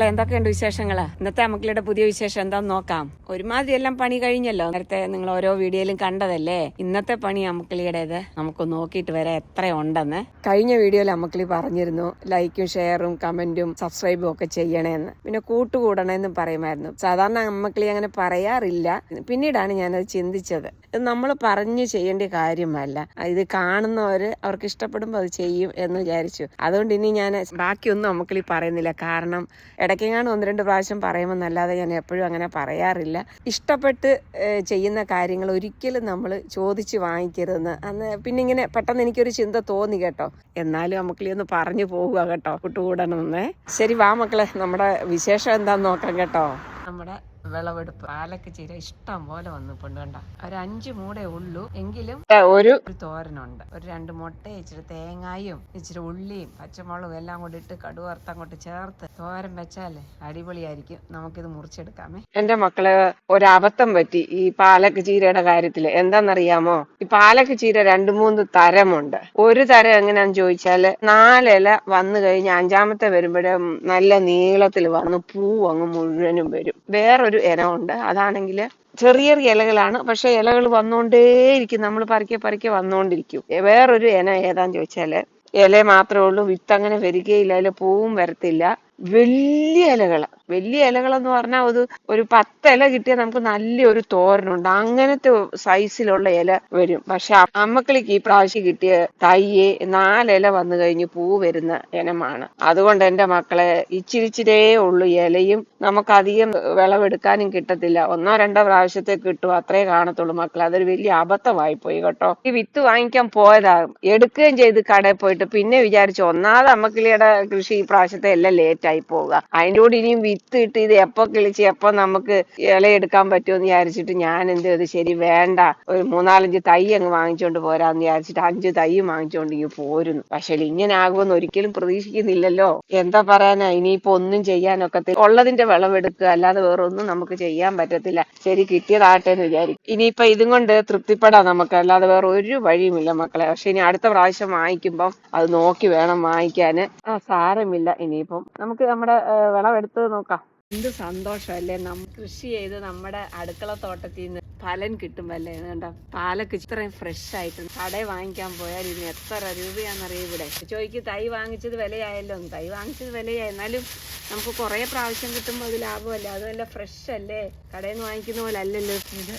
എന്തൊക്കെയുണ്ട് വിശേഷങ്ങള്? ഇന്നത്തെ അമ്മക്കളുടെ പുതിയ വിശേഷം എന്താന്ന് നോക്കാം. ഒരുമാതിരി എല്ലാം പണി കഴിഞ്ഞല്ലോ. നേരത്തെ നിങ്ങൾ ഓരോ വീഡിയോയിലും കണ്ടതല്ലേ. ഇന്നത്തെ പണി അമ്മക്കളിയുടേത് നമുക്ക് നോക്കിയിട്ട് വരാം എത്ര ഉണ്ടെന്ന്. കഴിഞ്ഞ വീഡിയോയിൽ അമ്മക്കളി പറഞ്ഞിരുന്നു ലൈക്കും ഷെയറും കമന്റും സബ്സ്ക്രൈബും ഒക്കെ ചെയ്യണേന്ന്, പിന്നെ കൂട്ടുകൂടണമെന്നും പറയുമായിരുന്നു. സാധാരണ അമ്മക്കളി അങ്ങനെ പറയാറില്ല. പിന്നീടാണ് ഞാനത് ചിന്തിച്ചത്. ഇത് നമ്മൾ പറഞ്ഞു ചെയ്യേണ്ട കാര്യമല്ല. ഇത് കാണുന്നവര് അവർക്ക് ഇഷ്ടപ്പെടുമ്പോൾ അത് ചെയ്യും എന്ന് വിചാരിച്ചു. അതുകൊണ്ട് ഇനി ഞാൻ ബാക്കിയൊന്നും അമ്മക്കളി പറയുന്നില്ല. കാരണം ഇടയ്ക്കെങ്ങാനും 1-2 പ്രാവശ്യം പറയുമെന്നല്ലാതെ ഞാൻ എപ്പോഴും അങ്ങനെ പറയാറില്ല. ഇഷ്ടപ്പെട്ട് ചെയ്യുന്ന കാര്യങ്ങൾ ഒരിക്കലും നമ്മൾ ചോദിച്ച് വാങ്ങിക്കരുതെന്ന് അന്ന് പിന്നെ ഇങ്ങനെ പെട്ടെന്ന് എനിക്കൊരു ചിന്ത തോന്നി കേട്ടോ. എന്നാലും അമ്മക്കളി ഒന്ന് പറഞ്ഞു പോവുക കേട്ടോ, കൂട്ടുകൂടണമെന്ന്. ശരി, വാ മക്കളെ, നമ്മുടെ വിശേഷം എന്താന്ന് നോക്കാം കേട്ടോ. നമ്മുടെ വിളവെടുപ്പ് പാലക്ക് ചീര ഇഷ്ടം പോലെ വന്നിട്ടുണ്ട് കണ്ട. ഒരു 5 മൂടേ ഉള്ളൂ, എങ്കിലും ഒരു തോരനുണ്ട്. ഒരു 2 മുട്ട, ഇച്ചിരി തേങ്ങായും ഇച്ചിരി ഉള്ളിയും പച്ചമുളകും എല്ലാം കൂടി ഇട്ട് കടുവറുത്ത് അങ്ങോട്ട് ചേർത്ത് തോരൻ വെച്ചാലേ അടിപൊളിയായിരിക്കും. നമുക്കിത് മുറിച്ചെടുക്കാമേ. എന്റെ മക്കളെ ഒരബദ്ധം പറ്റി ഈ പാലക്ക് ചീരയുടെ കാര്യത്തില്. എന്താന്നറിയാമോ, ഈ പാലക്ക് ചീര 2-3 തരമുണ്ട്. ഒരു തരം എങ്ങനെയാന്ന് ചോദിച്ചാല് 4 ഇല വന്നു കഴിഞ്ഞ് 5-ാമത്തെ വരുമ്പോഴേ നല്ല നീളത്തിൽ വന്ന് പൂ അങ്ങ് മുഴുവനും വരും. വേറൊരു ഇനമുണ്ട്, അതാണെങ്കിൽ ചെറിയ ഇലകളാണ്, പക്ഷെ ഇലകൾ വന്നുകൊണ്ടേയിരിക്കും. നമ്മൾ പറിക്കെ വന്നുകൊണ്ടിരിക്കും. വേറൊരു ഇനം ഏതാന്ന് ചോദിച്ചാല് ഇല മാത്രമേ ഉള്ളൂ, വിത്ത് അങ്ങനെ വരികയില്ല, അതിൽ പൂവും വരത്തില്ല. വലിയ ഇലകളെന്ന് പറഞ്ഞാൽ ഒരു 10 ഇല കിട്ടിയാൽ നമുക്ക് നല്ലൊരു തോരനുണ്ട്. അങ്ങനത്തെ സൈസിലുള്ള ഇല വരും. പക്ഷെ അമ്മക്കളിക്ക് ഈ പ്രാവശ്യം കിട്ടിയ തയ്യ് 4 ഇല വന്നു കഴിഞ്ഞ് പൂ വരുന്ന ഇനമാണ്. അതുകൊണ്ട് എന്റെ മക്കളെ ഇച്ചിരിച്ചിരേ ഉള്ളു ഇലയും, നമുക്കധികം വിളവെടുക്കാനും കിട്ടത്തില്ല. 1-2 പ്രാവശ്യത്തെ കിട്ടും, അത്രേ കാണത്തുള്ളൂ മക്കളെ. അതൊരു വലിയ അബദ്ധമായി പോയി കേട്ടോ. ഈ വിത്ത് വാങ്ങിക്കാൻ പോയതാകും, എടുക്കുകയും ചെയ്ത് കടയിൽ പോയിട്ട് പിന്നെ വിചാരിച്ചു ഒന്നാമത് അമ്മക്കിളിയുടെ കൃഷി ഈ പ്രാവശ്യത്തെ എല്ലാം ലേറ്റ് ആയി പോവുക. അതിൻ്റെ കൂടെ ഇനിയും വിത്ത് ഇട്ട് ഇത് എപ്പോ കിളിച്ച് എപ്പോ നമുക്ക് ഇലയെടുക്കാൻ പറ്റുമെന്ന് വിചാരിച്ചിട്ട് ഞാൻ എന്ത് ചെയ്തു, ശരി വേണ്ട, ഒരു 3-4-5 തൈ അങ്ങ് വാങ്ങിച്ചോണ്ട് പോരാന്ന് വിചാരിച്ചിട്ട് 5 തൈ വാങ്ങിച്ചോണ്ട് ഇങ്ങ് പോരുന്നു. പക്ഷെ ഇങ്ങനെ ആകുമെന്ന് ഒരിക്കലും പ്രതീക്ഷിക്കുന്നില്ലല്ലോ. എന്താ പറയാനാ, ഇനിയിപ്പോ ഒന്നും ചെയ്യാനൊക്കത്തില്ല. ഉള്ളതിന്റെ വിളവെടുക്കുക, അല്ലാതെ വേറെ ഒന്നും നമുക്ക് ചെയ്യാൻ പറ്റത്തില്ല. ശരി, കിട്ടിയതാട്ടെ എന്ന് വിചാരിക്കും. ഇനിയിപ്പൊ ഇതും കൊണ്ട് തൃപ്തിപ്പെടാം നമുക്ക്, അല്ലാതെ വേറെ ഒരു വഴിയുമില്ല മക്കളെ. പക്ഷെ ഇനി അടുത്ത പ്രാവശ്യം വാങ്ങിക്കുമ്പം അത് നോക്കി വേണം വാങ്ങിക്കാന്. സാരമില്ല, ഇനിയിപ്പം നമുക്ക് നമ്മുടെ വിളവെടുത്തത് നോക്കാം. എന്ത് സന്തോഷമല്ലേ കൃഷി ചെയ്ത് നമ്മുടെ അടുക്കള തോട്ടത്തിൽ നിന്ന് ഫലം കിട്ടുമ്പല്ലേ. കണ്ട പാലക്ക് ഇത്രയും ഫ്രഷ് ആയിട്ട് കടയിൽ വാങ്ങിക്കാൻ പോയാൽ ഇനി എത്ര രൂപയാണെന്നറിയാം. ഇവിടെ ചോദിക്ക് തൈ വാങ്ങിച്ചത് വിലയായല്ലോ. തൈ വാങ്ങിച്ചത് വിലയായി, എന്നാലും നമുക്ക് കുറെ പ്രാവശ്യം കിട്ടുമ്പോൾ അത് ലാഭമല്ലേ. അത് നല്ല ഫ്രഷ് അല്ലേ, കടയിൽ നിന്ന് വാങ്ങിക്കുന്ന പോലെ അല്ലല്ലോ. ഇത്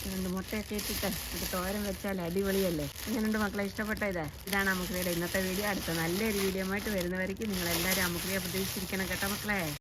2 മുട്ടയൊക്കെ ഇട്ടിട്ട് ഇത് തോരൻ വെച്ചാൽ അടിപൊളിയല്ലേ. ഇങ്ങനെയുണ്ട് മക്കളെ, ഇഷ്ടപ്പെട്ട ഇതാണ് അമ്മക്രിയുടെ ഇന്നത്തെ വീഡിയോ. അടുത്ത നല്ലൊരു വീഡിയോ ആയിട്ട് വരുന്നവരേക്കും നിങ്ങൾ എല്ലാവരും അമ്മക്രിയെ പ്രതീക്ഷിച്ചിരിക്കണം കേട്ടോ മക്കളെ.